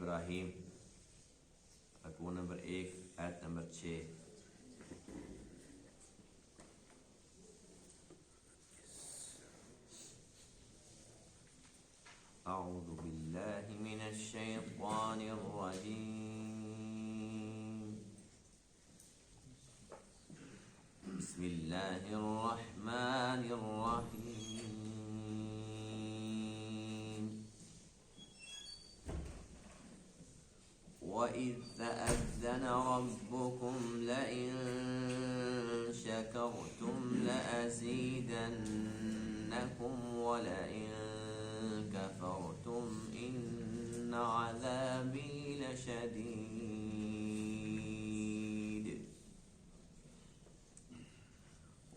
ابراہیم رکوع نمبر 1 آیت نمبر 6۔ اعوذ باللہ من الشیطان الرجیم، بسم اللہ الرحمن الرحیم۔ وَإِذْ تَأَذَّنَ رَبُّكُمْ لَئِن شَكَرْتُمْ لَأَزِيدَنَّكُمْ وَلَئِن كَفَرْتُمْ إِنَّ عَذَابِي لَشَدِيدٌ۔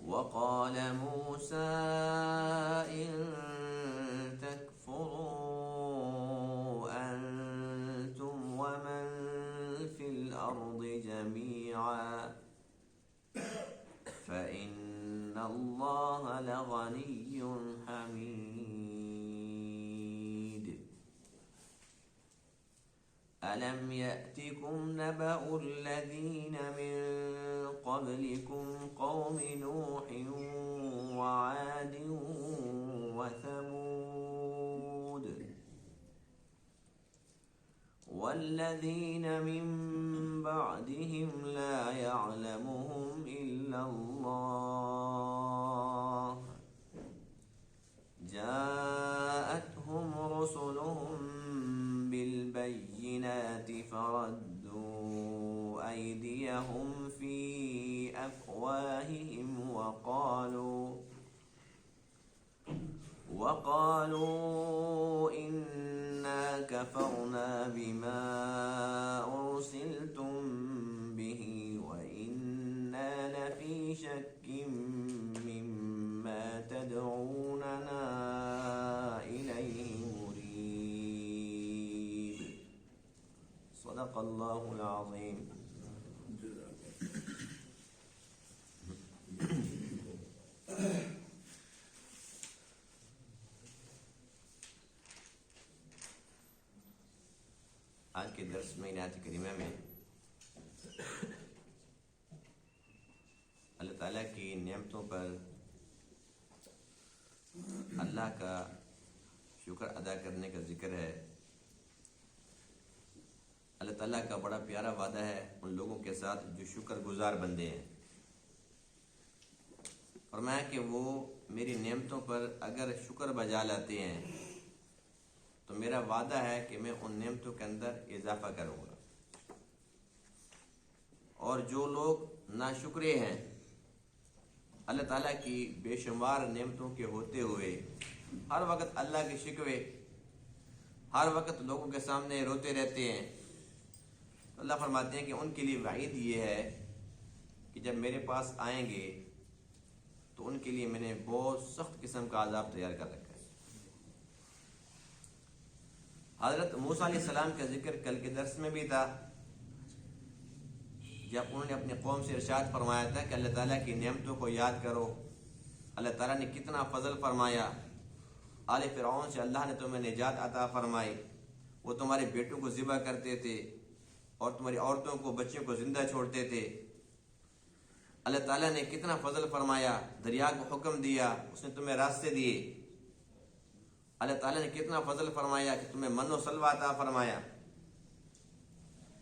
وَقَالَ مُوسَىٰ إِن تَكْفُرُوا أَنتُمْ وَمَن فِي الْأَرْضِ جَمِيعًا فَإِنَّ اللَّهَ لَغَنِيٌّ حَمِيدٌ۔ أَلَمْ يَأْتِكُمْ نَبَأُ الَّذِينَ مِن قَبْلِكُمْ قَوْمِ نُوحٍ وَعَادٍ وَثَمُودَ وَالَّذِينَ مِن بَعْدِهِمْ لَا يَعْلَمُهُمْ إِلَّا اللَّهُ جَاءَتْهُمْ رُسُلُهُم بِالْبَيِّنَاتِ فَرَدُّوا أَيْدِيَهُمْ فِي أَفْوَاهِهِمْ وَقَالُوا إِنَّا كَفَرْنَا بِمَا أُرْسِلْتُم بِهِ وَإِنَّا لَفِي شَكٍّ مِّمَّا تَدْعُونَنَا إِلَيْهِ مُرِيبٌ۔ صدق اللہ العظیم۔ آج کے درس میں آیت کریمہ میں اللہ تعالیٰ کی نعمتوں پر اللہ کا شکر ادا کرنے کا ذکر ہے۔ اللہ تعالیٰ کا بڑا پیارا وعدہ ہے ان لوگوں کے ساتھ جو شکر گزار بندے ہیں۔ فرمایا کہ وہ میری نعمتوں پر اگر شکر بجا لاتے ہیں تو میرا وعدہ ہے کہ میں ان نعمتوں کے اندر اضافہ کروں گا، اور جو لوگ ناشکرے ہیں اللہ تعالیٰ کی بے شمار نعمتوں کے ہوتے ہوئے ہر وقت اللہ کے شکوے، ہر وقت لوگوں کے سامنے روتے رہتے ہیں، تو اللہ فرماتے ہیں کہ ان کے لیے وعید یہ ہے کہ جب میرے پاس آئیں گے تو ان کے لیے میں نے بہت سخت قسم کا عذاب تیار کر رکھا ہے۔ حضرت موسیٰ علیہ السلام کا ذکر کل کے درس میں بھی تھا، جب انہوں نے اپنی قوم سے ارشاد فرمایا تھا کہ اللہ تعالیٰ کی نعمتوں کو یاد کرو، اللہ تعالیٰ نے کتنا فضل فرمایا، آل فرعون سے اللہ نے تمہیں نجات عطا فرمائی، وہ تمہارے بیٹوں کو ذبح کرتے تھے اور تمہاری عورتوں کو بچوں کو زندہ چھوڑتے تھے۔ اللہ تعالیٰ نے کتنا فضل فرمایا، دریا کو حکم دیا، اس نے تمہیں راستے دیے۔ اللہ تعالیٰ نے کتنا فضل فرمایا کہ تمہیں من و سلوہ عطا فرمایا۔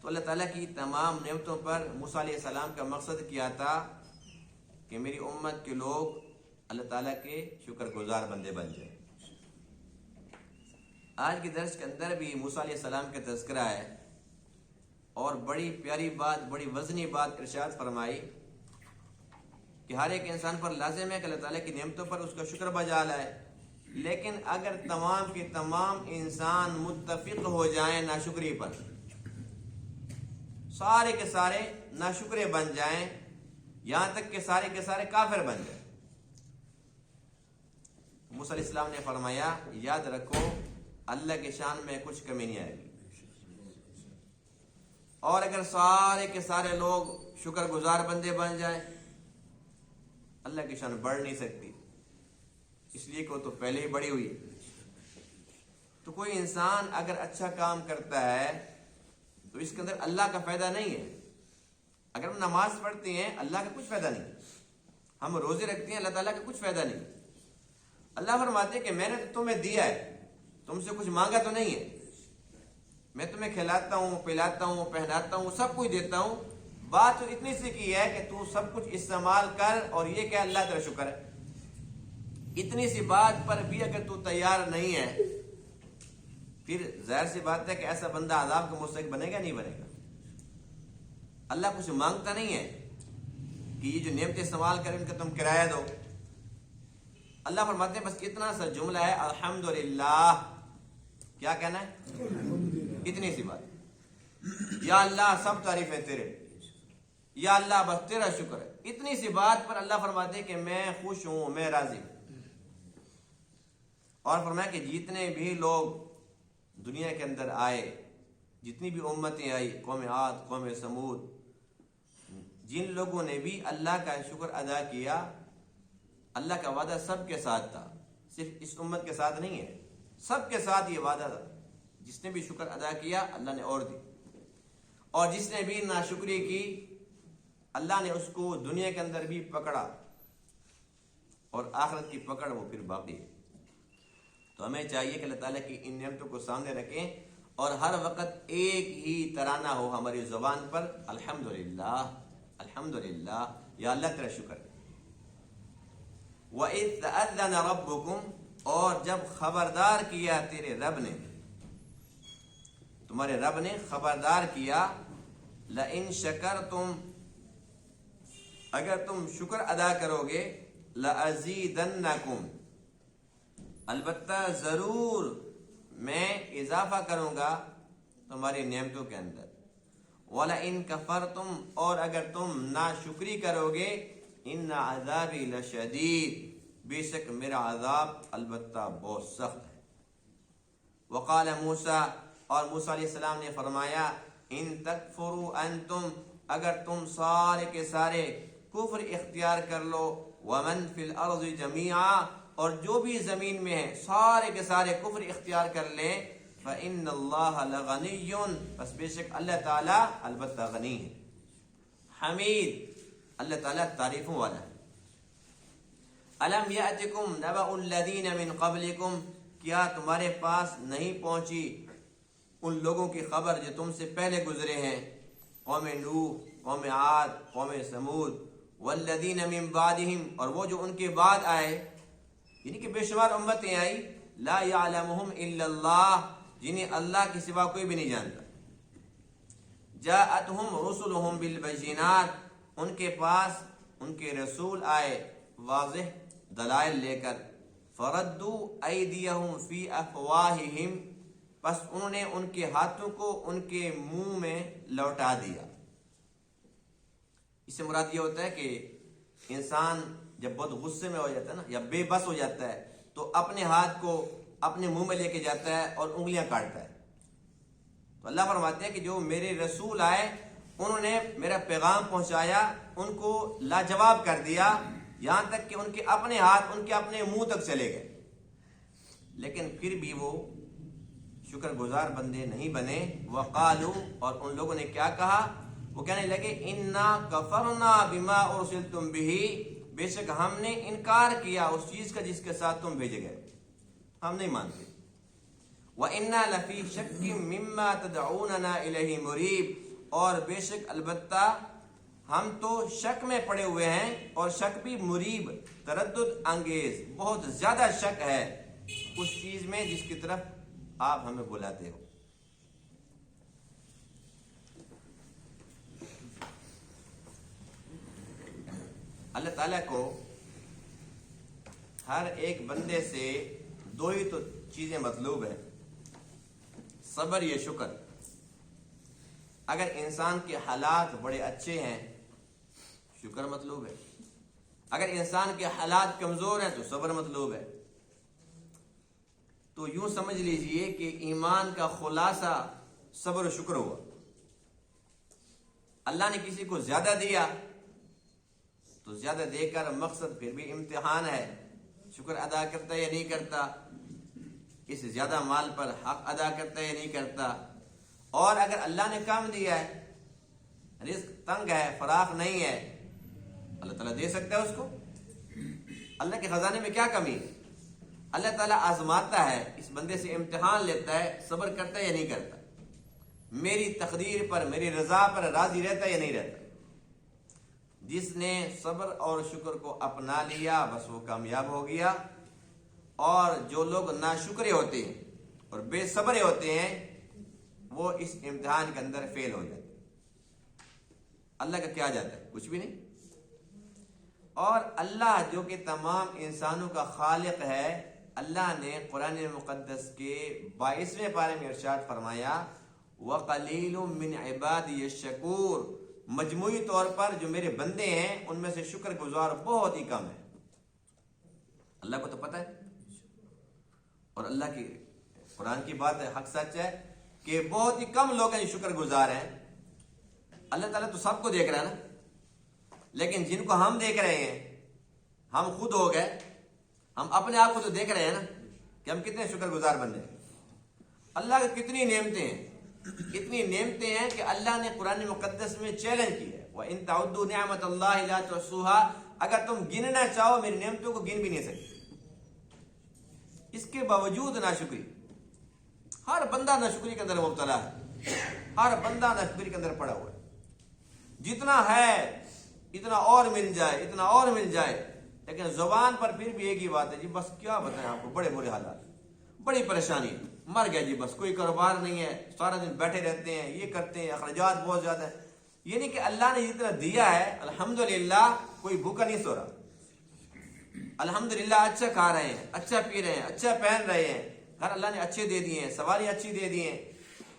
تو اللہ تعالیٰ کی تمام نعمتوں پر موسیٰ علیہ السلام کا مقصد کیا تھا کہ میری امت کے لوگ اللہ تعالیٰ کے شکر گزار بندے بن جائیں۔ آج کے درس کے اندر بھی موسیٰ علیہ السلام کا تذکرہ ہے، اور بڑی پیاری بات، بڑی وزنی بات ارشاد فرمائی کہ ہر ایک انسان پر لازم ہے کہ اللہ تعالیٰ کی نعمتوں پر اس کا شکر بجا لائے، لیکن اگر تمام کے تمام انسان متفق ہو جائیں ناشکری پر، سارے کے سارے ناشکرے بن جائیں، یہاں تک کہ سارے کے سارے کافر بن جائیں، موسیٰ علیہ السلام نے فرمایا یاد رکھو اللہ کی شان میں کچھ کمی نہیں آئے گی، اور اگر سارے کے سارے لوگ شکر گزار بندے بن جائیں اللہ کی شان بڑھ نہیں سکتی، اس لیے کہ وہ تو پہلے ہی بڑی ہوئی۔ تو کوئی انسان اگر اچھا کام کرتا ہے تو اس کے اندر اللہ کا فائدہ نہیں ہے. اگر ہم نماز پڑھتے ہیں اللہ کا کچھ فائدہ نہیں, ہم روزے رکھتے ہیں اللہ تعالیٰ کا کچھ فائدہ نہیں. اللہ فرماتے ہیں کہ میں نے تمہیں دیا ہے, تم سے کچھ مانگا تو نہیں ہے, میں تمہیں کھلاتا ہوں, پلاتا ہوں, پہناتا ہوں, سب کچھ دیتا ہوں. بات تو اتنی سی کی ہے کہ تو سب کچھ استعمال کر اور یہ کہ اللہ تیرا شکر ہے. اتنی سی بات پر بھی اگر تو تیار نہیں ہے پھر ظاہر سی بات ہے کہ ایسا بندہ عذاب کا مستحق بنے گا نہیں بنے گا. اللہ کچھ مانگتا نہیں ہے کہ یہ جو نعمتیں استعمال کریں ان کا تم کرایہ دو. اللہ فرماتے ہیں بس اتنا سا جملہ ہے الحمدللہ. کیا کہنا ہے؟ اتنی سی بات. یا اللہ سب تعریفیں تیرے, یا اللہ بس تیرا شکر ہے. اتنی سی بات پر اللہ فرماتے ہیں کہ میں خوش ہوں, میں راضی ہوں. اور فرمایا کہ جتنے بھی لوگ دنیا کے اندر آئے, جتنی بھی امتیں آئی, قوم عاد, قوم سمود, جن لوگوں نے بھی اللہ کا شکر ادا کیا, اللہ کا وعدہ سب کے ساتھ تھا, صرف اس امت کے ساتھ نہیں ہے, سب کے ساتھ یہ وعدہ تھا. جس نے بھی شکر ادا کیا اللہ نے اور دی, اور جس نے بھی ناشکری کی اللہ نے اس کو دنیا کے اندر بھی پکڑا, اور آخرت کی پکڑ وہ پھر باقی ہے. تو ہمیں چاہیے کہ اللہ تعالیٰ کی ان نعمتوں کو سامنے رکھیں اور ہر وقت ایک ہی ترانہ ہو ہماری زبان پر, الحمدللہ الحمدللہ, یا اللہ تیرا شکر ہے. وَإِذْ تَأَذَّنَ رَبُّكُمْ, اور جب خبردار کیا تیرے رب نے, تمہارے رب نے خبردار کیا, لَإِن شَكَرْتُمْ, اگر تم شکر ادا کرو گے, لَأَزِيدَنَّكُمْ, البتہ ضرور میں اضافہ کروں گا تمہاری نعمتوں کے اندر. وَلَئِن كَفَرْتُمْ, اور اگر تم ناشکری کرو گے, إِنَّ عَذَابِي لَشَدِيدٌ, بے شک میرا عذاب البتہ بہت سخت ہے. وقال موسیٰ, اور موسیٰ علیہ السلام نے فرمایا, ان تکفروا انتم, اگر تم سارے کے سارے کفر اختیار کر لو, ومن فی الارض جميعا, اور جو بھی زمین میں ہیں سارے کے سارے کفر اختیار کر لیں, فإن اللہ لغنی, بس بے شک اللہ تعالیٰ البتہ غنی ہے, حمید, اللہ تعالیٰ تعریفوں والا ہے. الم یأتکم نبأ الذین من قبلکم, کیا تمہارے پاس نہیں پہنچی ان لوگوں کی خبر جو تم سے پہلے گزرے ہیں, قوم نوح, قوم عاد, قوم سمود, والذین من بعدہم, اور وہ جو ان کے بعد آئے, یعنی کہ بے شمار امتیں آئی, لا یعلمہم الا اللہ, جنہیں اللہ کے سوا کوئی بھی نہیں جانتا. جاءتہم رسلہم بالبینات, ان کے پاس ان کے رسول آئے واضح دلائل لے کر. فردوا ایدیہم فی افواہہم, بس انہوں نے ان کے ہاتھوں کو ان کے منہ میں لوٹا دیا. اس سے مراد یہ ہوتا ہے کہ انسان جب بہت غصے میں ہو جاتا ہے نا, یا بے بس ہو جاتا ہے, تو اپنے ہاتھ کو اپنے منہ میں لے کے جاتا ہے اور انگلیاں کاٹتا ہے. تو اللہ فرماتے ہیں کہ جو میرے رسول آئے انہوں نے میرا پیغام پہنچایا, ان کو لاجواب کر دیا, یہاں تک کہ ان کے اپنے ہاتھ ان کے اپنے منہ تک چلے گئے, لیکن پھر بھی وہ شکر گزار بندے نہیں بنے. وقالو, اور ان لوگوں نے کیا کہا, وہ کہنے لگے, انا کفرنا بما ارسلتم بہ, بے شک ہم نے انکار کیا اس چیز کا جس کے ساتھ تم بھیجے گئے, ہم نہیں مانتے. وَإِنَّا لَفِي شَكٍّ مِّمَّا تَدْعُونَنَا إِلَيْهِ مُرِيبٍ, اور بے شک البتہ ہم تو شک میں پڑے ہوئے ہیں, اور شک بھی مریب, تردد انگیز, بہت زیادہ شک ہے اس چیز میں جس کی طرف آپ ہمیں بلاتے ہو. اللہ تعالیٰ کو ہر ایک بندے سے دو ہی تو چیزیں مطلوب ہیں, صبر یا شکر. اگر انسان کے حالات بڑے اچھے ہیں شکر مطلوب ہے, اگر انسان کے حالات کمزور ہیں تو صبر مطلوب ہے. تو یوں سمجھ لیجئے کہ ایمان کا خلاصہ صبر و شکر ہوا. اللہ نے کسی کو زیادہ دیا تو زیادہ دے کر مقصد پھر بھی امتحان ہے, شکر ادا کرتا یا نہیں کرتا. اس سے زیادہ مال پر حق ادا کرتا ہے یا نہیں کرتا. اور اگر اللہ نے کم دیا ہے، رزق تنگ ہے، فراخ نہیں ہے، اللہ تعالیٰ دے سکتا ہے اس کو. اللہ کے خزانے میں کیا کمی ہے؟ اللہ تعالیٰ آزماتا ہے، اس بندے سے امتحان لیتا ہے، صبر کرتا ہے یا نہیں کرتا، میری تقدیر پر، میری رضا پر راضی رہتا ہے یا نہیں رہتا. جس نے صبر اور شکر کو اپنا لیا بس وہ کامیاب ہو گیا. اور جو لوگ ناشکرے ہوتے ہیں اور بے صبر ہوتے ہیں وہ اس امتحان کے اندر فیل ہو جاتے ہیں. اللہ کا کیا جاتا ہے؟ کچھ بھی نہیں. اور اللہ جو کہ تمام انسانوں کا خالق ہے، اللہ نے قرآن مقدس کے 22ویں پارے میں ارشاد فرمایا وَقَلِيلٌ مِّنْ عِبَادِيَ الشَّكُورُ، مجموعی طور پر جو میرے بندے ہیں ان میں سے شکر گزار بہت ہی کم ہے. اللہ کو تو پتہ ہے، اور اللہ کی قرآن کی بات ہے، حق سچ ہے کہ بہت ہی کم لوگ ہیں شکر گزار ہیں. اللہ تعالیٰ تو سب کو دیکھ رہا ہے نا، لیکن جن کو ہم دیکھ رہے ہیں، ہم خود ہو گئے، ہم اپنے آپ کو تو دیکھ رہے ہیں نا کہ ہم کتنے شکر گزار بندے ہیں. اللہ کی کتنی نعمتیں ہیں، اتنی نعمتیں ہیں کہ اللہ نے قرآن مقدس میں چیلنج کیا ہے وَإِن تَعُدُّوا نِعْمَةَ اللَّهِ لَا تُحْصُوهَا، اگر تم گننا چاہو میری نعمتوں کو گن بھی نہیں سکتے. اس کے باوجود ناشکری، ہر بندہ ناشکری کے اندر مبتلا ہے، ہر بندہ ناشکری کے اندر پڑا ہوا ہے. جتنا ہے اتنا اور مل جائے، اتنا اور مل جائے، لیکن زبان پر پھر بھی ایک ہی بات ہے جی بس کیا بتائیں آپ کو، بڑے برے حالات، بڑی پریشانی، مر گیا جی بس، کوئی کاروبار نہیں ہے، سارا دن بیٹھے رہتے ہیں، یہ کرتے ہیں، اخراجات بہت زیادہ ہیں. یعنی کہ اللہ نے جتنا دیا ہے الحمدللہ کوئی بھوکا نہیں سو رہا، الحمدللہ اچھا کھا رہے ہیں، اچھا پی رہے ہیں، اچھا پہن رہے ہیں، گھر اللہ نے اچھے دے دیے ہیں، سواری اچھی دے دی ہیں،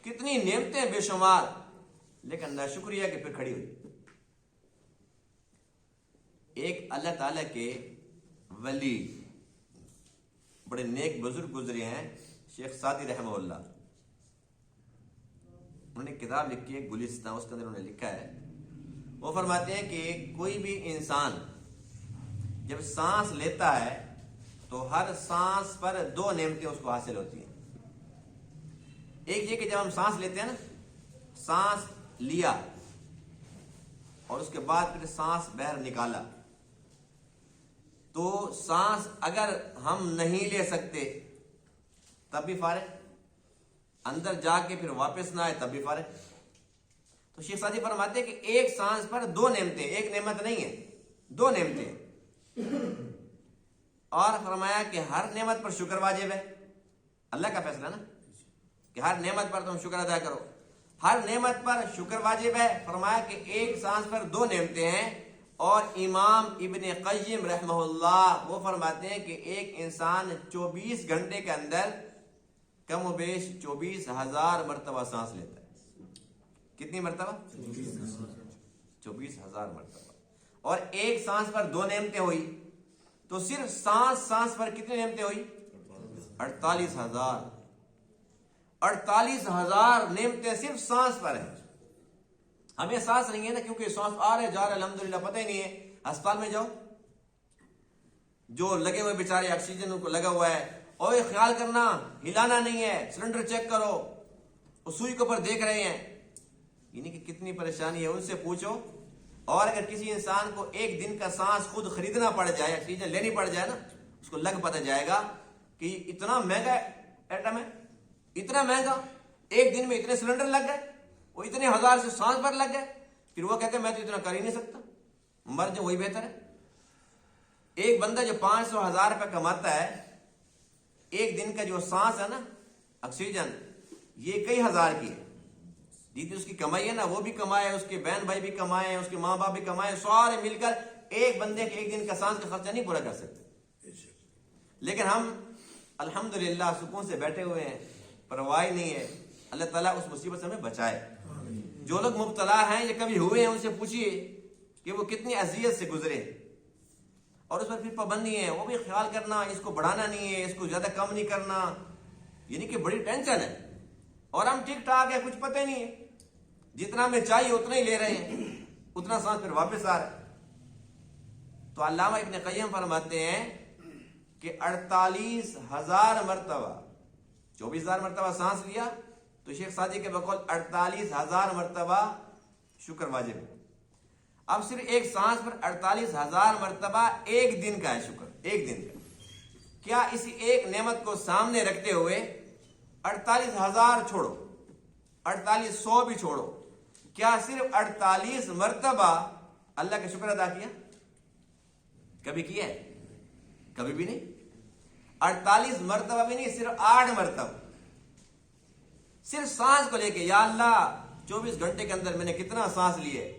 کتنی نعمتیں بے شمار، لیکن ناشکریہ کے پھر کھڑی ہوئی. ایک اللہ تعالیٰ کے ولی، بڑے نیک بزرگ گزرے ہیں، شیخ سعدی رحمہ اللہ. انہوں نے کتاب لکھی ہے گلستہ، اس کے اندر انہوں نے لکھا ہے، وہ فرماتے ہیں کہ کوئی بھی انسان جب سانس لیتا ہے تو ہر سانس پر 2 نعمتیں اس کو حاصل ہوتی ہیں. ایک یہ کہ جب ہم سانس لیتے ہیں نا، سانس لیا اور اس کے بعد پھر سانس باہر نکالا، تو سانس اگر ہم نہیں لے سکتے تب بھی فارغ، اندر جا کے پھر واپس نہ آئے تب بھی فارغ. تو شیخ سعدی فرماتے ہیں کہ ایک سانس پر 2 نعمتیں، ایک نعمت نہیں ہے، 2 نعمتیں. اور فرمایا کہ ہر نعمت پر شکر واجب ہے، اللہ کا فیصلہ نا کہ ہر نعمت پر تم شکر ادا کرو، ہر نعمت پر شکر واجب ہے. فرمایا کہ ایک سانس پر 2 نعمتیں ہیں. اور امام ابن قیم رحمہ اللہ وہ فرماتے ہیں کہ ایک انسان 24 گھنٹے کے اندر کم و بیش 24,000 مرتبہ سانس لیتا ہے. کتنی مرتبہ؟ 24,000 مرتبہ. اور ایک سانس پر 2 نعمتیں ہوئی تو صرف سانس پر کتنی نعمتیں ہوئی؟ 48,000. 48,000 نعمتیں صرف سانس پر ہیں. ہمیں سانس نہیں ہے نا، کیونکہ سانس آ رہے جا رہے الحمدللہ پتہ ہی نہیں ہے. ہسپتال میں جاؤ، جو لگے ہوئے بیچارے آکسیجن ان کو لگا ہوا ہے، اور یہ خیال کرنا ہلانا نہیں ہے، سلنڈر چیک کرو، اس سوئی کے اوپر دیکھ رہے ہیں، یعنی کہ کتنی پریشانی ہے. ان سے پوچھو. اور اگر کسی انسان کو ایک دن کا سانس خود خریدنا پڑ جائے، آکسیجن لینی پڑ جائے نا، اس کو لگ پتہ جائے گا کہ اتنا مہنگا ایٹم ہے، اتنا مہنگا، ایک دن میں اتنے سلنڈر لگ گئے، وہ اتنے 1000 سے سانس پر لگ گئے. پھر وہ کہتے ہیں میں تو اتنا کر ہی نہیں سکتا، مر جائے وہی بہتر ہے. ایک بندہ جو 500,000 روپے کماتا ہے، ایک دن کا جو سانس ہے نا آکسیجن، یہ کئی ہزار کی ہے. جتنی اس کی کمائی ہے نا، وہ بھی کمائے، اس کے بہن بھائی بھی کمائے، اس کے ماں باپ بھی کمائے، سارے مل کر ایک بندے کے ایک دن کا سانس کا خرچہ نہیں پورا کر سکتے. لیکن ہم الحمدللہ سکون سے بیٹھے ہوئے ہیں، پرواہ نہیں ہے. اللہ تعالیٰ اس مصیبت سے ہمیں بچائے. جو لوگ مبتلا ہیں یا کبھی ہوئے ہیں ان سے پوچھیے کہ وہ کتنی اذیت سے گزرے، اور اس پر پھر پابندی ہے، وہ بھی خیال کرنا، اس کو بڑھانا نہیں ہے، اس کو زیادہ کم نہیں کرنا، یعنی کہ بڑی ٹینشن ہے. اور ہم ٹھیک ٹھاک ہے، کچھ پتہ ہی نہیں ہے، جتنا ہمیں چاہیے اتنا ہی لے رہے ہیں، اتنا سانس پھر واپس آ رہا ہے. تو علامہ ابن قیم فرماتے ہیں کہ 48,000 مرتبہ 24,000 مرتبہ سانس لیا تو شیخ سعدی کے بقول 48,000 مرتبہ شکر واجب ہے. اب صرف ایک سانس پر 48,000 مرتبہ ایک دن کا ہے شکر، ایک دن کا. کیا اسی ایک نعمت کو سامنے رکھتے ہوئے 48,000 چھوڑو، 4800 بھی چھوڑو، کیا صرف 48 مرتبہ اللہ کا شکر ادا کیا؟ کبھی کیا ہے؟ کبھی بھی نہیں. 48 مرتبہ بھی نہیں، صرف 8 مرتبہ. صرف سانس کو لے کے یا اللہ 24 گھنٹے کے اندر میں نے کتنا سانس لیے،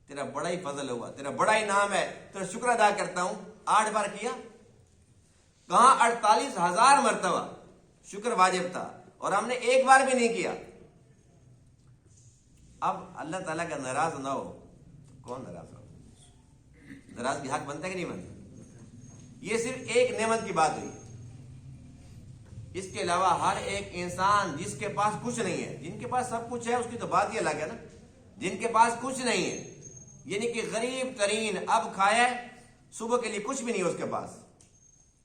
تیرا بڑا ہی فضل ہوا، تیرا بڑا ہی نام ہے، تیرا شکر ادا کرتا ہوں. 8 بار کیا. کہاں 48,000 مرتبہ شکر واجب تھا اور ہم نے ایک بار بھی نہیں کیا. اب اللہ تعالیٰ کا ناراض نہ ہو تو کون ناراض ہو؟ ناراض کی حق بنتا ہے کہ نہیں بنتا؟ یہ صرف ایک نعمت کی بات ہوئی. اس کے علاوہ ہر ایک انسان جس کے پاس کچھ نہیں ہے، جن کے پاس سب کچھ ہے اس کی تو بات ہی الگ ہے نا. جن کے پاس کچھ نہیں ہے یعنی کہ غریب ترین، اب کھایا ہے، صبح کے لیے کچھ بھی نہیں ہے اس کے پاس.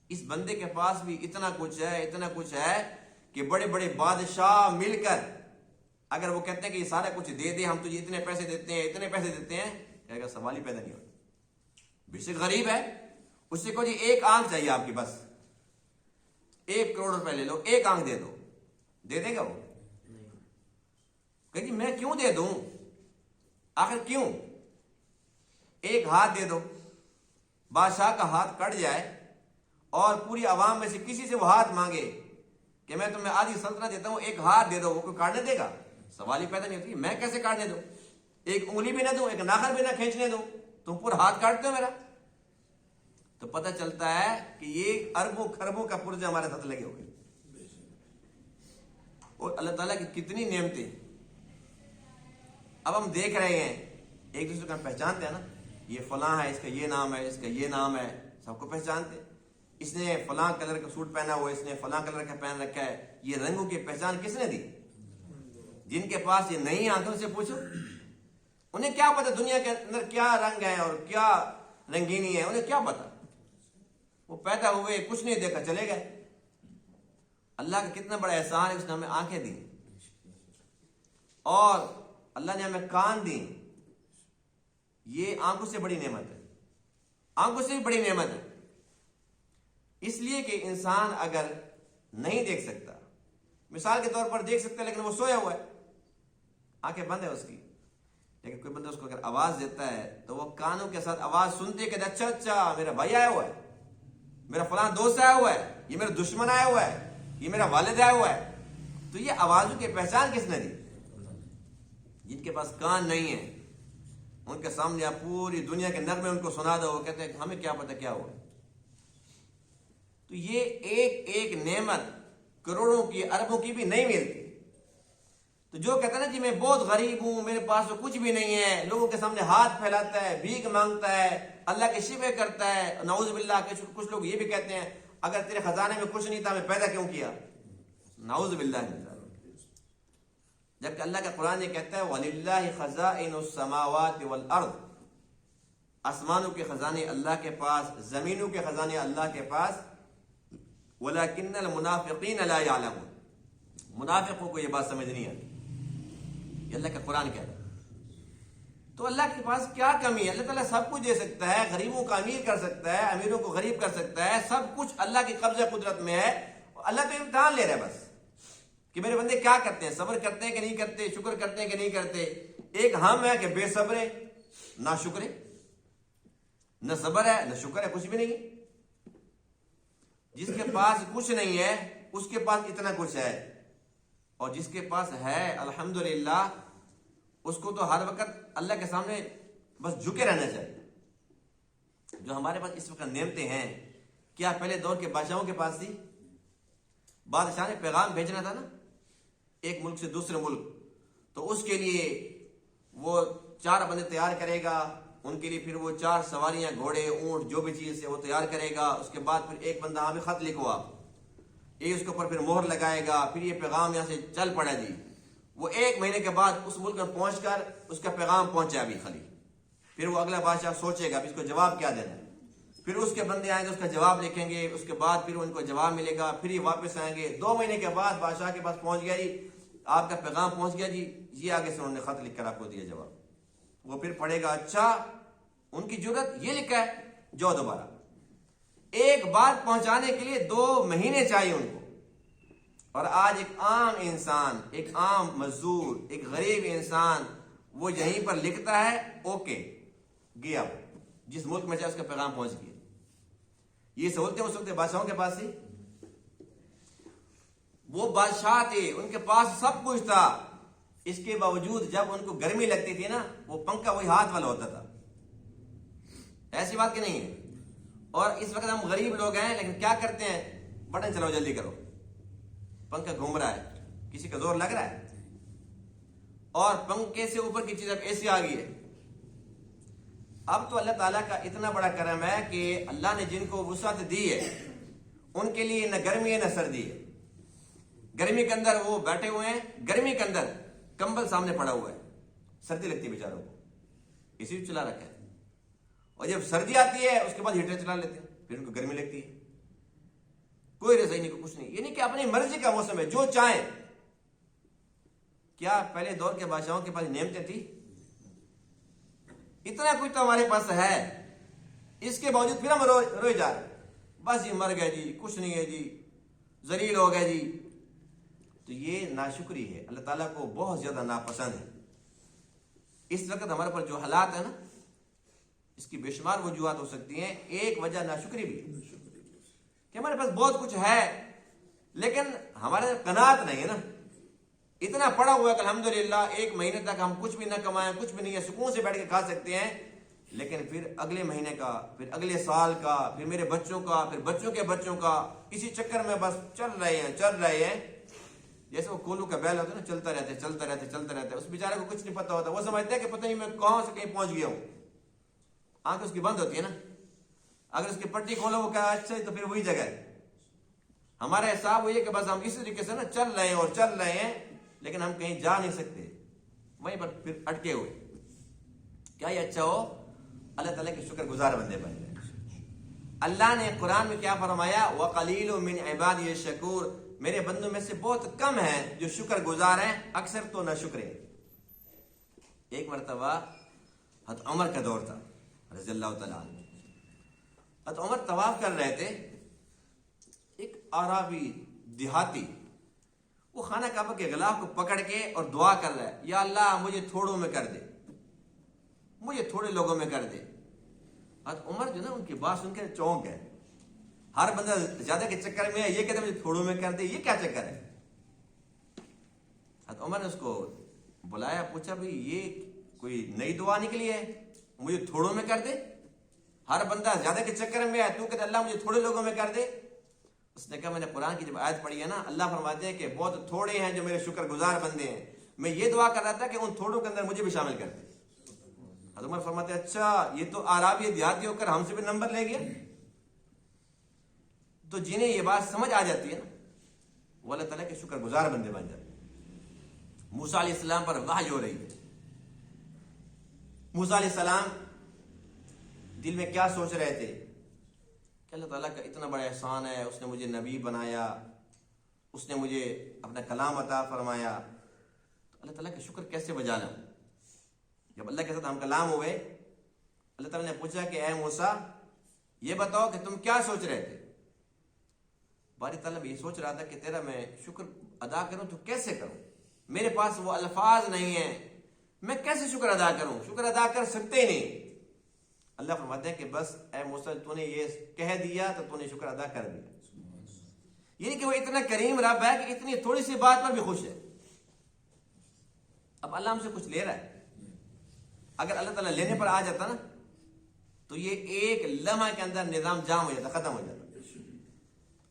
اس بندے کے پاس بھی اتنا کچھ ہے، اتنا کچھ ہے کہ بڑے بڑے بادشاہ مل کر اگر وہ کہتے ہیں کہ یہ سارا کچھ دے دے، ہم تجھے اتنے پیسے دیتے ہیں، اتنے پیسے دیتے ہیں، کہے گا سوال ہی پیدا نہیں ہوتا. بے شک غریب ہے، اس سے کہو جی ایک آنکھ چاہیے آپ کی، بس 1 کروڑ روپے لے لو، ایک آنکھ دے دو، دے دے گا وہ؟ کہ جی میں کیوں دے دوں، آخر کیوں؟ ایک ہاتھ دے دو، بادشاہ کا ہاتھ کٹ جائے اور پوری عوام میں سے کسی سے وہ ہاتھ مانگے کہ میں تمہیں آدھی سلطنت دیتا ہوں، ایک ہاتھ دے دو، وہ کوئی کاٹنے دے گا؟ سوال ہی پیدا نہیں ہوتی. میں کیسے کاٹنے دوں؟ ایک انگلی بھی نہ دوں، ایک ناخن بھی نہ کھینچنے دوں، تم پورا ہاتھ کاٹتے ہو میرا. تو پتہ چلتا ہے کہ یہ اربوں خربوں کا پرزے ہمارے ساتھ لگے ہوئے. اور اللہ تعالیٰ کی کتنی نعمتیں اب ہم دیکھ رہے ہیں، ایک دوسرے کو ہم پہچانتے ہیں نا، یہ فلاں ہے، اس کا یہ نام ہے، اس کا یہ نام ہے، سب کو پہچانتے ہیں. اس نے فلاں کلر کا سوٹ پہنا ہوا ہے، اس نے فلاں کلر کا پہن رکھا ہے. یہ رنگوں کی پہچان کس نے دی؟ جن کے پاس یہ نہیں آتے ان سے پوچھو، انہیں کیا پتا دنیا کے اندر کیا رنگ ہے اور کیا رنگینی ہے، انہیں کیا پتا. وہ پیدا ہوئے کچھ نہیں دیکھا چلے گئے. اللہ کا کتنا بڑا احسان ہے، اس نے ہمیں آنکھیں دی اور اللہ نے ہمیں کان دی. یہ آنکھوں سے بڑی نعمت ہے، آنکھوں سے بھی بڑی نعمت ہے. اس لیے کہ انسان اگر نہیں دیکھ سکتا، مثال کے طور پر دیکھ سکتا ہے لیکن وہ سویا ہوا ہے، آنکھیں بند ہے اس کی، لیکن کوئی بندہ اس کو اگر آواز دیتا ہے تو وہ کانوں کے ساتھ آواز سنتے کہ اچھا اچھا میرا بھائی آیا ہوا ہے، میرا فلاں دوست آیا ہوا ہے، یہ میرا دشمن آیا ہوا ہے، یہ میرا والد آیا ہوا ہے. تو یہ آوازوں کی پہچان کس نے دی؟ جن کے پاس کان نہیں ہے ان کے سامنے آپ پوری دنیا کے نغمے ان کو سنا دو، وہ کہتے ہیں کہ ہمیں کیا پتہ کیا ہوا. تو یہ ایک ایک نعمت کروڑوں کی، اربوں کی بھی نہیں ملتی. تو جو کہتا ہے نا جی میں بہت غریب ہوں، میرے پاس تو کچھ بھی نہیں ہے، لوگوں کے سامنے ہاتھ پھیلاتا ہے، بھیک مانگتا ہے، اللہ کے شفے کرتا ہے. نعوذ باللہ کے کچھ لوگ یہ بھی کہتے ہیں اگر تیرے خزانے میں کچھ نہیں تھا ہمیں پیدا کیوں کیا؟ نعوذ باللہ. جبکہ اللہ کا قرآن یہ کہتا ہے وَلِلَّهِ خَزَائِنُ السَّمَاوَاتِ وَالْأَرْضِ، آسمانوں کے خزانے اللہ کے پاس، زمینوں کے خزانے اللہ کے پاس. وَلَكِنَّ الْمُنَافِقِينَ لَا يَعْلَمُونَ، منافقوں کو یہ بات سمجھ نہیں آتی. یہ اللہ کا قرآن کہتا ہے. تو اللہ کے پاس کیا کمی ہے؟ اللہ تعالیٰ سب کچھ دے سکتا ہے، غریبوں کو امیر کر سکتا ہے، امیروں کو غریب کر سکتا ہے، سب کچھ اللہ کی قبضہ قدرت میں ہے. اللہ تو امتحان لے رہا ہے بس کہ میرے بندے کیا کرتے ہیں، صبر کرتے ہیں کہ نہیں کرتے، شکر کرتے ہیں کہ نہیں کرتے. ایک ہم ہے کہ بے صبر ہے، نہ شکر ہے، نہ صبر ہے نہ شکر ہے، کچھ بھی نہیں. جس کے پاس کچھ نہیں ہے اس کے پاس اتنا کچھ ہے، اور جس کے پاس ہے الحمدللہ اس کو تو ہر وقت اللہ کے سامنے بس جھکے رہنا چاہیے. جو ہمارے پاس اس وقت نعمتیں ہیں، کیا پہلے دور کے بادشاہوں کے پاس تھی؟ بادشاہ نے پیغام بھیجنا تھا نا ایک ملک سے دوسرے ملک، تو اس کے لیے وہ 4 بندے تیار کرے گا، ان کے لیے پھر وہ 4 سواریاں، گھوڑے، اونٹ، جو بھی چیز ہے وہ تیار کرے گا. اس کے بعد پھر ایک بندہ ہمیں خط لکھو آپ، یہ اس کے اوپر پھر مہر لگائے گا، پھر یہ پیغام یہاں سے چل پڑا جی. وہ 1 مہینے کے بعد اس ملک میں پہنچ کر اس کا پیغام پہنچا بھی خالی. پھر وہ اگلا بادشاہ سوچے گا اس کو جواب کیا دینا ہے. پھر اس کے بندے آئیں گے، اس کا جواب لکھیں گے، اس کے بعد پھر ان کو جواب ملے گا، پھر یہ واپس آئیں گے۔ 2 مہینے کے بعد بادشاہ کے پاس پہنچ گیا جی، آپ کا پیغام پہنچ گیا جی، یہ آگے سے انہوں نے خط لکھ کر آپ کو دیا جواب۔ وہ پھر پڑھے گا، اچھا ان کی جرت یہ لکھا ہے، جو دوبارہ ایک بات پہنچانے کے لیے 2 مہینے چاہیے ان کو۔ اور آج ایک عام انسان، ایک عام مزدور، ایک غریب انسان وہ یہیں پر لکھتا ہے، اوکے گیا، جس ملک میں چاہے اس کا پیغام پہنچ گیا۔ یہ سہولتیں اس وقت بادشاہوں کے پاس تھی، وہ بادشاہ تھے، ان کے پاس سب کچھ تھا، اس کے باوجود جب ان کو گرمی لگتی تھی نا، وہ پنکھا وہی ہاتھ والا ہوتا تھا۔ ایسی بات کہ نہیں ہے؟ اور اس وقت ہم غریب لوگ ہیں، لیکن کیا کرتے ہیں، بٹن چلاؤ جلدی کرو، پنکھا گھوم رہا ہے، کسی کا زور لگ رہا ہے، اور پنکھے سے اوپر کی چیز اب اے سی آ گئی ہے۔ اب تو اللہ تعالیٰ کا اتنا بڑا کرم ہے کہ اللہ نے جن کو وسعت دی ہے ان کے لیے نہ گرمی ہے نہ سردی ہے۔ گرمی کے اندر وہ بیٹھے ہوئے ہیں، گرمی کے اندر کمبل سامنے پڑا ہوا ہے، سردی لگتی ہے بیچاروں کو، اسی چلا رکھا ہے، اور جب سردی آتی ہے اس کے بعد ہیٹر چلا لیتے ہیں، پھر ان کو گرمی لگتی ہے، کوئی رضائی نہیں، کچھ نہیں، یعنی کہ اپنی مرضی کا موسم ہے، جو چاہیں۔ کیا پہلے دور کے بادشاہوں کے پاس نعمتیں تھی؟ اتنا کچھ تو ہمارے پاس ہے، اس کے باوجود پھر ہم روئے جا رہے ہیں، بس جی مر گئے جی، کچھ نہیں ہے جی، ذلیل ہو گئے جی۔ تو یہ ناشکری ہے، اللہ تعالیٰ کو بہت زیادہ ناپسند ہے۔ اس وقت ہمارے پر جو حالات ہیں نا، اس کی بے شمار وجوہات ہو سکتی ہیں، ایک وجہ ناشکری بھی ہے کہ ہمارے پاس بہت کچھ ہے لیکن ہمارے قناعت نہیں ہے نا، اتنا پڑا ہوا ہے کہ الحمدللہ 1 مہینے تک ہم کچھ بھی نہ کمائیں، کچھ بھی نہیں ہے، سکون سے بیٹھ کے کھا سکتے ہیں، لیکن پھر اگلے مہینے کا، پھر اگلے سال کا، پھر میرے بچوں کا، پھر بچوں کے بچوں کا، اسی چکر میں بس چل رہے ہیں۔ جیسے وہ کولو کا بیل ہوتا ہے نا، چلتا رہتا ہے، اس بیچارے کو کچھ نہیں پتا ہوتا، وہ سمجھتا ہے کہ پتہ نہیں میں کہاں سے کہیں پہنچ گیا ہوں، آنکھ اس کی بند ہوتی ہے نا، اگر اس کی پٹی کھولو وہ کہا اچھا تو پھر وہی جگہ ہے۔ ہمارا حساب وہ یہ کہ بس ہم اسی طریقے سے نا چل رہے ہیں لیکن ہم کہیں جا نہیں سکتے، وہیں پر پھر اٹکے ہوئے۔ کیا یہ اچھا ہو؟ اللہ تعالیٰ کے شکر گزار بندے بن جائیں۔ اللہ نے قرآن میں کیا فرمایا؟ وَقَلِيلٌ مِّنْ عِبَادِيَ الشَّكُورُ، میرے بندوں میں سے بہت کم ہیں جو شکر گزار ہیں، اکثر تو نہ شکر ہیں۔ ایک مرتبہ حضرت عمر کا دور تھا رضی اللہ تعالیٰ عنہ، حضرت عمر طواف کر رہے تھے، ایک اعرابی دیہاتی وہ خانہ کعبہ کے غلاف کو پکڑ کے اور دعا کر رہا ہے، یا اللہ مجھے تھوڑوں میں کر دے، مجھے تھوڑے لوگوں میں کر دے۔ حضرت عمر جو نا ان کی بات سن کے چونک گئے، ہر بندہ زیادہ کے چکر میں ہے، یہ کہتے ہیں مجھے تھوڑوں میں کر دے، یہ کیا چکر ہے؟ حضرت عمر نے اس کو بلایا، پوچھا بھئی یہ کوئی نئی دعا نکلی ہے، مجھے تھوڑوں میں کر دے، ہر بندہ زیادہ کے چکر میں ہے، تو کہتے اللہ مجھے تھوڑے لوگوں میں کر دے۔ اس نے کہا میں نے قرآن کی جب آیت پڑھی ہے نا، اللہ فرماتے ہیں کہ بہت تھوڑے ہیں جو میرے شکر گزار بندے ہیں، میں یہ دعا کر رہا تھا کہ ان تھوڑوں کے اندر مجھے بھی شامل کر دے۔ حضرت عمر فرماتے ہیں اچھا یہ تو اعرابی دیہاتی ہو کر ہم سے بھی نمبر لے گیا۔ تو جنہیں یہ بات سمجھ آ جاتی ہے نا، وہ اللہ تعالیٰ کے شکر گزار بندے بن جاتے ہیں۔ موسیٰ علیہ السلام پر وحی ہو رہی ہے، موسیٰ علیہ السلام دل میں کیا سوچ رہے تھے کہ اللہ تعالیٰ کا اتنا بڑا احسان ہے، اس نے مجھے نبی بنایا، اس نے مجھے اپنا کلام عطا فرمایا، تو اللہ تعالیٰ کا شکر کیسے بجا لوں؟ جب اللہ کے ساتھ ہم کلام ہوئے، اللہ تعالیٰ نے پوچھا کہ اے موسیٰ یہ بتاؤ کہ تم کیا سوچ رہے تھے؟ باری تعالیٰ یہ سوچ رہا تھا کہ تیرا میں شکر ادا کروں تو کیسے کروں، میرے پاس وہ الفاظ نہیں ہیں، میں کیسے شکر ادا کروں، شکر ادا کر سکتے ہی نہیں۔ اللہ فرماتے ہیں کہ بس اے موسیٰ تو نے یہ کہہ دیا تو تو نے شکر ادا کر دیا۔ یعنی کہ وہ اتنا کریم رب ہے کہ اتنی تھوڑی سی بات پر بھی خوش ہے۔ اب اللہ ہم سے کچھ لے رہا ہے، اگر اللہ تعالیٰ لینے پر آ جاتا نا تو یہ ایک لمحہ کے اندر نظام جام ہو جاتا، ختم ہو جاتا۔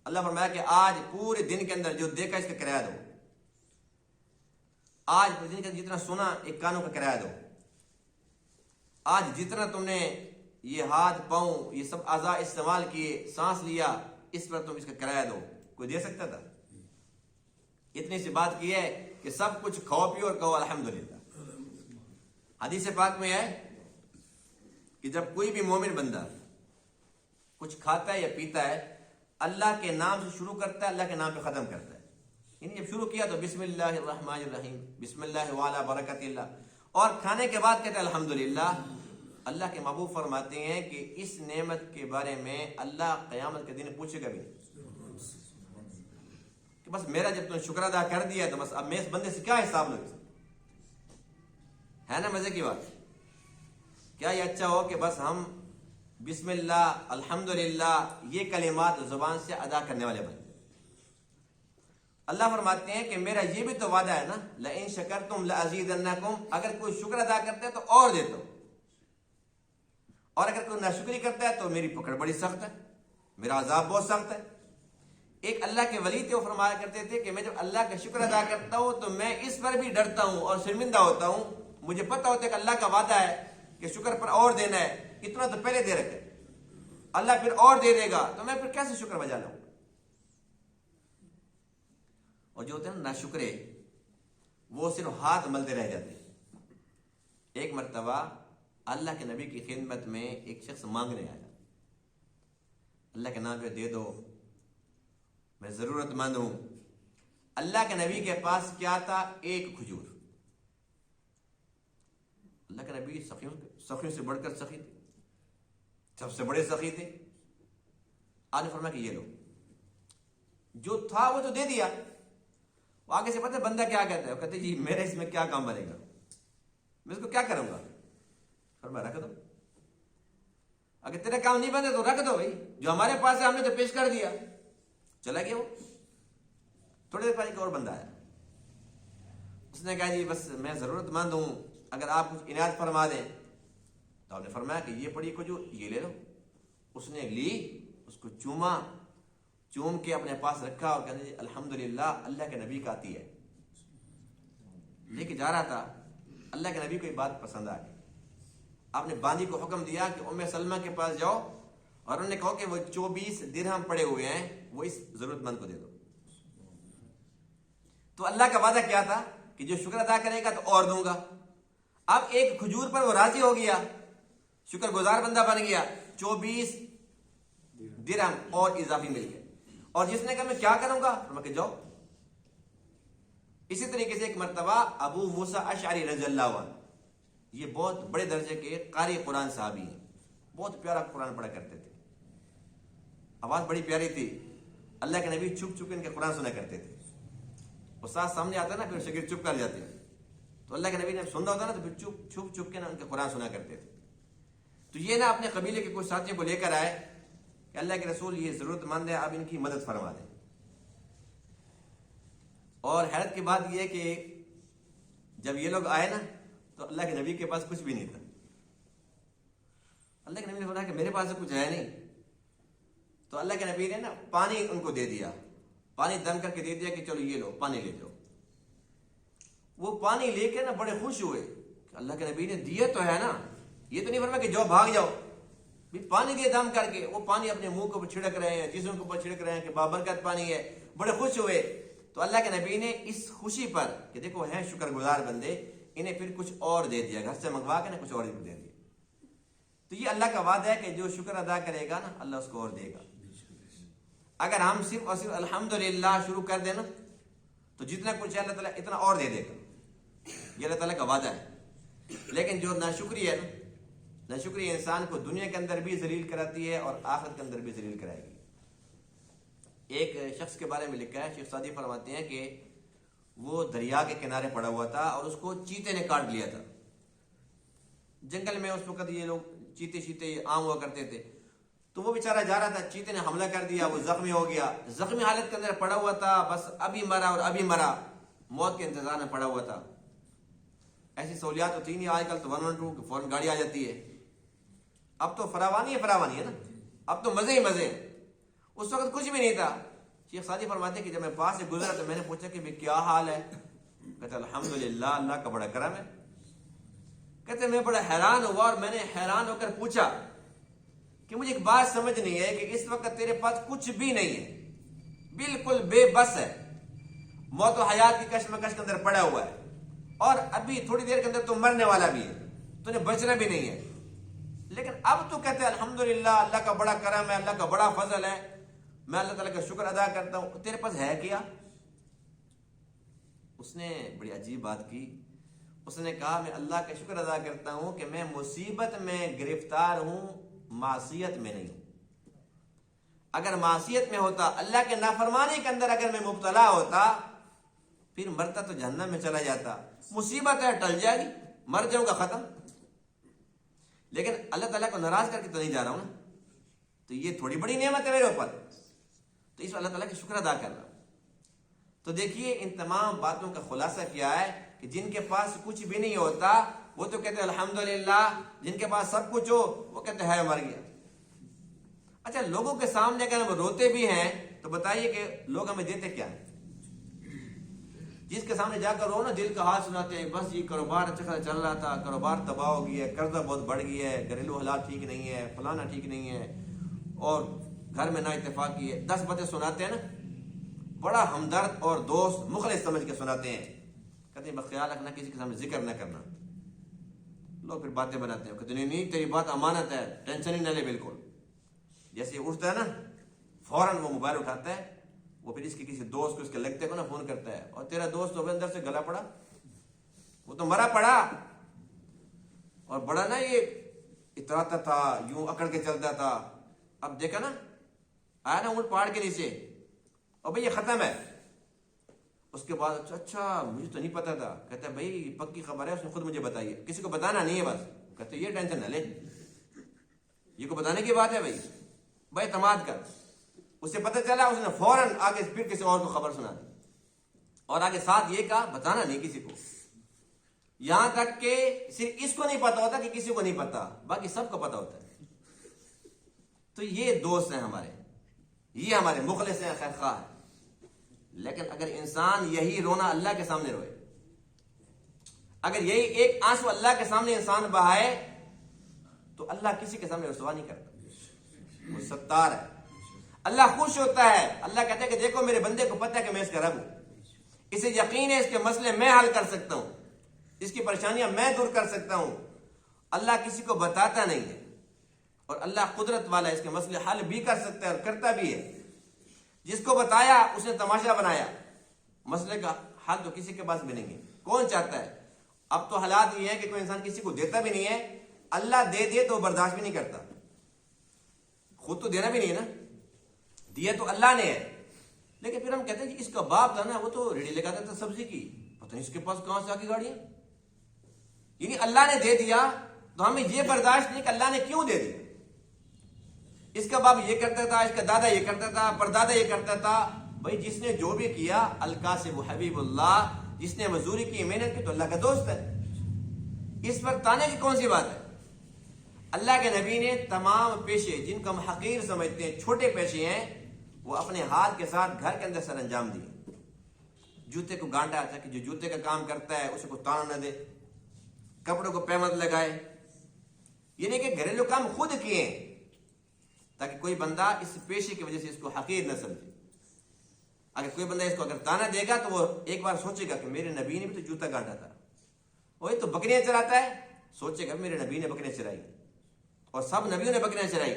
اللہ فرمایا کہ آج پورے دن کے اندر جو دیکھا اس کا کرایہ دو، آج پورے دن کے اندر جتنا سنا ایک کانوں کا کرایہ دو، آج جتنا تم نے یہ ہاتھ پاؤں یہ سب اعضاء استعمال کیے، سانس لیا، اس پر تم اس کا کرایہ دو۔ کوئی دے سکتا تھا؟ اتنی سی بات کی ہے کہ سب کچھ کھاؤ پیو اور کہو الحمدللہ۔ حدیث پاک میں ہے کہ جب کوئی بھی مومن بندہ کچھ کھاتا ہے یا پیتا ہے اللہ کے نام سے شروع کرتا ہے, اللہ کے نام پہ ختم کرتا ہے. یعنی جب شروع کیا تو بسم اللہ الرحمن الرحیم, بسم اللہ وعلی برکت اللہ, اور کھانے کے بعد کہتے ہیں الحمدللہ. اللہ کے محبوب فرماتے ہیں کہ اس نعمت کے بارے میں اللہ قیامت کے دن پوچھے گا بھی نہیں کہ بس میرا جب تم نے شکر ادا کر دیا تو بس اب میں اس بندے سے کیا حساب لوں. ہے نا مزے کی بات؟ کیا یہ اچھا ہو کہ بس ہم بسم اللہ الحمدللہ یہ کلمات زبان سے ادا کرنے والے بن. اللہ فرماتے ہیں کہ میرا یہ بھی تو وعدہ ہے نا, لئن شکرتم لازیدنکم, اگر کوئی شکر ادا کرتا ہے تو اور دیتا ہوں, اور اگر کوئی ناشکری کرتا ہے تو میری پکڑ بڑی سخت ہے, میرا عذاب بہت سخت ہے. ایک اللہ کے ولی تھے, وہ فرمایا کرتے تھے کہ میں جب اللہ کا شکر ادا کرتا ہوں تو میں اس پر بھی ڈرتا ہوں اور شرمندہ ہوتا ہوں. مجھے پتا ہوتا ہے کہ اللہ کا وعدہ ہے کہ شکر پر اور دینا ہے, اتنا تو پہلے دے رکھے, اللہ پھر اور دے دے گا تو میں پھر کیسے شکر بجا لوں. اور جو ہوتے ہیں نا ناشکرے, وہ صرف ہاتھ ملتے رہ جاتے ہیں. ایک مرتبہ اللہ کے نبی کی خدمت میں ایک شخص مانگنے آیا, اللہ کے نام پہ دے دو, میں ضرورت مند ہوں. اللہ کے نبی کے پاس کیا تھا؟ ایک کھجور. اللہ کے نبی سخیوں سے بڑھ کر سخی تھے, سب سے بڑے سخی تھے. آپ نے فرمایا کہ یہ لو. جو تھا وہ تو دے دیا. وہ آگے سے پتہ ہے بندہ کیا کہتا ہے؟ وہ کہتے جی میرا اس میں کیا کام بنے گا, میں اس کو کیا کروں گا. فرمایا رکھ دو, اگر تیرا کام نہیں بنے تو رکھ دو بھائی, جو ہمارے پاس ہے ہم نے تو پیش کر دیا. چلا گیا وہ. تھوڑی دیر بعد ایک اور بندہ آیا, اس نے کہا جی بس میں ضرورت مند ہوں, اگر آپ کچھ عنایت فرما دیں. تو آپ نے فرمایا کہ یہ پڑی کھجور یہ لے لو. اس نے لی, اس کو چوما, چوم کے اپنے پاس رکھا اور کہتے الحمدللہ اللہ کے نبی کا آتی ہے. لے کے جا رہا تھا, اللہ کے نبی کو یہ بات پسند آ گئی. آپ نے باندی کو حکم دیا کہ ام سلمہ کے پاس جاؤ اور انہوں نے کہا کہ وہ 24 درہم پڑے ہوئے ہیں, وہ اس ضرورت مند کو دے دو. تو اللہ کا وعدہ کیا تھا کہ جو شکر ادا کرے گا تو اور دوں گا. اب ایک کھجور پر وہ راضی ہو گیا, شکر گزار بندہ بن گیا, 24 درہم اور اضافی مل گئے. اور جس نے کہا میں کیا کروں گا, میں کہ جاؤ. اسی طریقے سے ایک مرتبہ ابو موسیٰ اشعری رضی اللہ عنہ, یہ بہت بڑے درجے کے قاری قرآن صحابی ہیں, بہت پیارا قرآن پڑھا کرتے تھے, آواز بڑی پیاری تھی. اللہ کے نبی چھپ چھپ کے ان کے قرآن سنا کرتے تھے. استاد سامنے آتا نا پھر شاگرد چپ کر جاتے ہیں, تو اللہ کے نبی نے سننا ہوتا نا تو پھر چھپ چھپ کے نا ان کے قرآن سنا کرتے تھے. تو یہ نا اپنے قبیلے کے کچھ ساتھیوں کو لے کر آئے کہ اللہ کے رسول یہ ضرورت مند ہے, آپ ان کی مدد فرما دیں. اور حیرت کی بات یہ ہے کہ جب یہ لوگ آئے نا تو اللہ کے نبی کے پاس کچھ بھی نہیں تھا. اللہ کے نبی نے بولا کہ میرے پاس کچھ ہے نہیں. تو اللہ کے نبی نے نا پانی ان کو دے دیا, پانی دم کر کے دے دیا کہ چلو یہ لو پانی لے جاؤ. وہ پانی لے کے نا بڑے خوش ہوئے کہ اللہ کے نبی نے دیا تو ہے نا, یہ تو نہیں فرمایا کہ جاؤ بھاگ جاؤ. بھی پانی دیا دم کر کے, وہ پانی اپنے منہ کے اوپر چھڑک رہے ہیں, جسم کے اوپر چھڑک رہے ہیں کہ بابرکت پانی ہے, بڑے خوش ہوئے. تو اللہ کے نبی نے اس خوشی پر کہ دیکھو ہیں شکر گزار بندے, انہیں پھر کچھ اور دے دیا, گھر سے منگوا کے نا کچھ اور دے دیا. تو یہ اللہ کا وعدہ ہے کہ جو شکر ادا کرے گا نا اللہ اس کو اور دے گا. اگر ہم صرف اور صرف الحمدللہ شروع کر دیں نا تو جتنا کچھ ہے اللہ تعالیٰ اتنا اور دے دے گا. یہ اللہ تعالیٰ کا وعدہ ہے. لیکن جو ناشکری ہے نا, ناشکری انسان کو دنیا کے اندر بھی ذلیل کراتی ہے اور آخرت کے اندر بھی ذلیل کرائے گی. ایک شخص کے بارے میں لکھا ہے, شیخ سعدی فرماتے ہیں کہ وہ دریا کے کنارے پڑا ہوا تھا اور اس کو چیتے نے کاٹ لیا تھا. جنگل میں اس وقت یہ لوگ چیتے شیتے عام ہوا کرتے تھے. تو وہ بیچارہ جا رہا تھا, چیتے نے حملہ کر دیا, وہ زخمی ہو گیا, زخمی حالت کے اندر پڑا ہوا تھا, بس ابھی مرا اور ابھی مرا, موت کے انتظار میں پڑا ہوا تھا. ایسی سہولیات تو تھی نہیں, آج کل تو 112 فوراً گاڑی آ جاتی ہے. اب تو فراوانی ہے نا, اب تو مزے ہی مزے ہیں. اس وقت کچھ بھی نہیں تھا. شیخ سعدی فرماتے ہیں کہ جب میں پاس سے گزرا تو میں نے پوچھا کہ کیا حال ہے؟ کہتے الحمدللہ اللہ کا بڑا کرم ہے. کہتے میں بڑا حیران ہوا اور میں نے حیران ہو کر پوچھا کہ مجھے ایک بات سمجھ نہیں ہے کہ اس وقت تیرے پاس کچھ بھی نہیں ہے, بالکل بے بس ہے, موت و حیات کی کشمکش کے اندر پڑا ہوا ہے, اور ابھی تھوڑی دیر کے اندر تو مرنے والا بھی ہے, تو نے بچنا بھی نہیں ہے. لیکن اب تو کہتے ہیں الحمدللہ اللہ کا بڑا کرم ہے، اللہ کا بڑا فضل ہے، میں اللہ تعالیٰ کا شکر ادا کرتا ہوں. تیرے پاس ہے کیا؟ اس نے بڑی عجیب بات کی. اس نے کہا میں اللہ کا شکر ادا کرتا ہوں کہ میں مصیبت میں گرفتار ہوں، معصیت میں نہیں ہوں. اگر معصیت میں ہوتا، اللہ کے نافرمانی کے اندر اگر میں مبتلا ہوتا، پھر مرتا تو جہنم میں چلا جاتا. مصیبت ہے، ٹل جائے گی، مر جاؤں گا، ختم. لیکن اللہ تعالیٰ کو ناراض کر کے تو نہیں جا رہا ہوں نا. تو یہ تھوڑی بڑی نعمت ہے میرے اوپر، تو اس اللہ تعالیٰ کا شکر ادا کر رہا ہوں. تو دیکھیے ان تمام باتوں کا خلاصہ کیا ہے کہ جن کے پاس کچھ بھی نہیں ہوتا وہ تو کہتے ہیں الحمدللہ، جن کے پاس سب کچھ ہو وہ کہتے ہیں مر گیا. اچھا، لوگوں کے سامنے اگر ہم روتے بھی ہیں تو بتائیے کہ لوگ ہمیں دیتے کیا ہیں؟ جس کے سامنے جا کر رو نا، دل کا حال سناتے ہیں، بس یہ کاروبار اچھا خاصا چل رہا تھا، کاروبار تباہ ہو گیا ہے، قرضہ بہت بڑھ گیا ہے، گھریلو حالات ٹھیک نہیں ہے، فلانا ٹھیک نہیں ہے، اور گھر میں نا اتفاقی ہے. 10 باتیں سناتے ہیں نا، بڑا ہمدرد اور دوست مخلص سمجھ کے سناتے ہیں. کہتے ہیں بس خیال رکھنا کسی کے سامنے ذکر نہ کرنا. لوگ پھر باتیں بناتے ہیں، کہتے ہیں نہیں تیری بات امانت ہے، ٹینشن ہی نہ لے. بالکل جیسے اٹھتا ہے نا، فوراً وہ موبائل اٹھاتا ہے، وہ پھر اس کے کسی دوست کو، اس کے لگتے کو نا فون کرتا ہے، اور تیرا دوست تو اندر سے گلا پڑا، وہ تو مرا پڑا، اور بڑا نا یہ اتراتا تھا، یوں اکڑ کے چلتا تھا، اب دیکھا نا آیا نا اونٹ پہاڑ کے نیچے، اور بھئی یہ ختم ہے. اس کے بعد اچھا مجھے تو نہیں پتا تھا. کہتا ہے بھائی پکی خبر ہے، اس نے خود مجھے بتائی ہے، کسی کو بتانا نہیں ہے بس. کہتے ہیں یہ ٹینشن نہ لے، یہ کو بتانے کی بات ہے بھائی اعتماد کر. اسے پتہ چلا، اس نے فوراً آگے پھر کسی اور کو خبر سنا دی، اور آگے ساتھ یہ کہا بتانا نہیں کسی کو. یہاں تک کہ صرف اس کو نہیں پتا ہوتا کہ کسی کو نہیں پتا، باقی سب کو پتا ہوتا ہے. تو یہ دوست ہیں ہمارے، یہ ہمارے مخلص ہیں، خیر خواہ ہیں. لیکن اگر انسان یہی رونا اللہ کے سامنے روئے، اگر یہی ایک آنسو اللہ کے سامنے انسان بہائے، تو اللہ کسی کے سامنے رسوا نہیں کرتا. وہ ستار ہے، اللہ خوش ہوتا ہے. اللہ کہتا ہے کہ دیکھو میرے بندے کو پتہ ہے کہ میں اس کا رب ہوں، اسے یقین ہے اس کے مسئلے میں حل کر سکتا ہوں، اس کی پریشانیاں میں دور کر سکتا ہوں. اللہ کسی کو بتاتا نہیں ہے، اور اللہ قدرت والا ہے، اس کے مسئلے حل بھی کر سکتا ہے اور کرتا بھی ہے. جس کو بتایا اس نے تماشا بنایا، مسئلے کا حل تو کسی کے پاس بھی نہیں ہے. کون چاہتا ہے؟ اب تو حالات یہ ہیں کہ کوئی انسان کسی کو دیتا بھی نہیں ہے، اللہ دے دے تو برداشت بھی نہیں کرتا. خود تو دینا بھی نہیں ہے نا، دیا تو اللہ نے ہے. لیکن پھر ہم کہتے ہیں کہ اس کا باپ تھا نا، وہ تو ریڑھی لگاتا تھا سبزی کی، پتہ نہیں اس کے پاس کہاں سے آ کی گاڑیاں. یعنی اللہ نے دے دیا تو ہمیں یہ برداشت نہیں کہ اللہ نے کیوں دے دیا. اس کا باپ یہ کرتا تھا، اس کا دادا یہ کرتا تھا، پردادا یہ کرتا تھا. بھائی جس نے جو بھی کیا، القاسم حبیب اللہ، جس نے مزدوری کی، محنت کی، تو اللہ کا دوست ہے. اس پر تانے کی کون سی بات ہے؟ اللہ کے نبی نے تمام پیشے جن کو ہم حقیر سمجھتے ہیں، چھوٹے پیشے ہیں، وہ اپنے ہاتھ کے ساتھ گھر کے اندر سر انجام دیے. جوتے کو گانٹا تھا کہ جو جوتے کا کام کرتا ہے اسے کو تانا نہ دے، کپڑوں کو پیمند لگائے. یعنی کہ گھریلو کام خود کیے تاکہ کوئی بندہ اس پیشے کی وجہ سے اس کو حقیر نہ سمجھے. اگر کوئی بندہ اس کو اگر تانا دے گا تو وہ ایک بار سوچے گا کہ میرے نبی نے بھی تو جوتا گانٹا تھا، وہی تو بکریاں چراتا ہے، سوچے گا میرے نبی نے بکریاں چرائی، اور سب نبیوں نے بکریاں چرائی.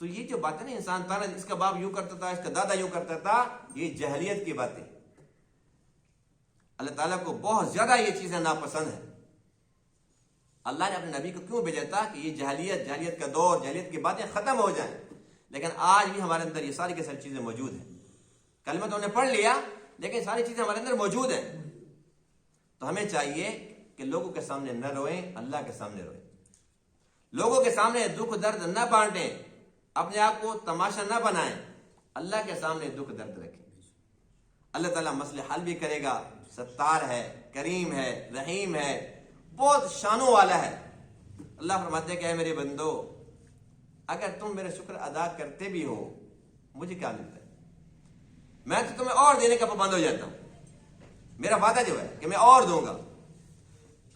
تو یہ جو باتیں نا انسان تانا، اس کا باپ یوں کرتا تھا، اس کا دادا یوں کرتا تھا، یہ جہلیت کی باتیں. اللہ تعالیٰ کو بہت زیادہ یہ چیزیں ناپسند ہیں. اللہ نے اپنے نبی کو کیوں بھیجا تھا کہ یہ جہلیت کا دور، جہلیت کی باتیں ختم ہو جائیں. لیکن آج بھی ہمارے اندر یہ ساری کی ساری چیزیں موجود ہیں. کلمہ تو ہم نے پڑھ لیا، لیکن ساری چیزیں ہمارے اندر موجود ہیں. تو ہمیں چاہیے کہ لوگوں کے سامنے نہ روئیں، اللہ کے سامنے روئیں. لوگوں کے سامنے دکھ درد نہ بانٹیں، اپنے آپ کو تماشا نہ بنائیں، اللہ کے سامنے دکھ درد رکھیں. اللہ تعالیٰ مسئلے حل بھی کرے گا. ستار ہے، کریم ہے، رحیم ہے، بہت شانوں والا ہے. اللہ فرماتے ہیں کہ اے میرے بندو، اگر تم میرا شکر ادا کرتے بھی ہو، مجھے کیا ملتا ہے؟ میں تو تمہیں اور دینے کا پابند ہو جاتا ہوں. میرا وعدہ جو ہے کہ میں اور دوں گا.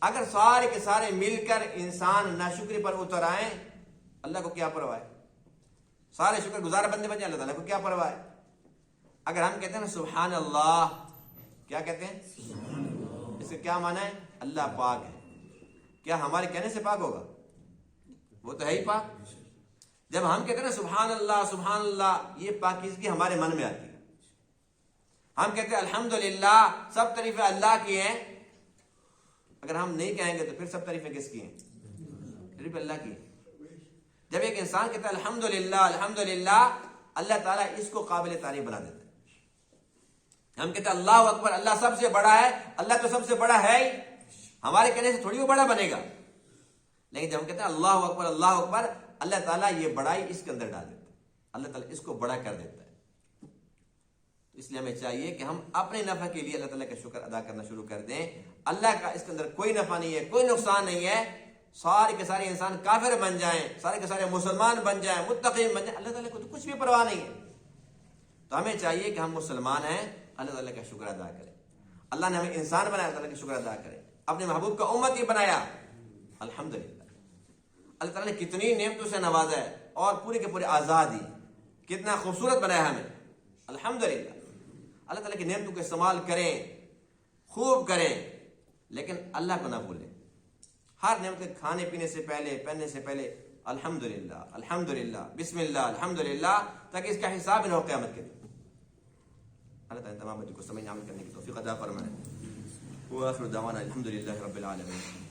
اگر سارے کے سارے مل کر انسان ناشکری پر اتر آئیں، اللہ کو کیا پرواہ ہے؟ سارے شکر گزار بندے بن جائیں، اللہ تعالیٰ کو کیا پرواہ ہے؟ اگر ہم کہتے ہیں نا سبحان اللہ، کیا کہتے ہیں؟ اس کا کیا معنی ہے؟ اللہ پاک ہے. کیا ہمارے کہنے سے پاک ہوگا؟ وہ تو ہے ہی پاک. جب ہم کہتے ہیں سبحان اللہ یہ پاکیزگی ہمارے من میں آتی ہے. ہم کہتے ہیں الحمدللہ سب تعریفیں اللہ کی ہیں. اگر ہم نہیں کہیں گے تو پھر سب تعریفیں کس کی ہیں؟ صرف اللہ کی. جب ایک انسان کہتا ہے الحمدللہ اللہ تعالیٰ اس کو قابل تعریف بنا دیتا ہے. ہم کہتے ہیں اللہ اکبر اللہ سب سے بڑا ہے. اللہ تو سب سے بڑا ہے ہی, ہمارے کہنے سے تھوڑی وہ بڑا بنے گا. لیکن جب ہم کہتے ہیں اللہ اکبر اللہ تعالیٰ یہ بڑائی اس کے اندر ڈال دیتا ہے. اللہ تعالیٰ اس کو بڑا کر دیتا ہے. اس لیے ہمیں چاہیے کہ ہم اپنے نفع کے لیے اللہ تعالیٰ کا شکر ادا کرنا شروع کر دیں. اللہ کا اس کے اندر کوئی نفع نہیں ہے, کوئی نقصان نہیں ہے. سارے کے سارے انسان کافر بن جائیں, سارے کے سارے مسلمان بن جائیں, متقی بن جائیں, اللہ تعالیٰ کو تو کچھ بھی پرواہ نہیں ہے. تو ہمیں چاہیے کہ ہم مسلمان ہیں, اللہ تعالیٰ کا شکر ادا کریں. اللہ نے ہمیں انسان بنایا, اللہ تعالیٰ کا شکر ادا کریں. اپنے محبوب کا امتی بنایا, الحمدللہ. اللہ تعالیٰ نے کتنی نعمتوں سے نوازا ہے اور پورے کے پورے آزادی, کتنا خوبصورت بنایا ہمیں, الحمدللہ. اللہ تعالیٰ کی نعمتوں کو استعمال کریں, خوب کریں, لیکن اللہ کو نہ بھولیں. ہر نعمت کے کھانے پینے سے پہلے, پہننے سے پہلے الحمدللہ بسم اللہ الحمدللہ, تاکہ اس کا حساب نہ ہو قیامت کے دن. اللہ تعالیٰ تمام باتوں کو سمجھنے عمل کرنے کی توفیق عطا فرمائے. وآخر دعوانا الحمدللہ رب العالمین.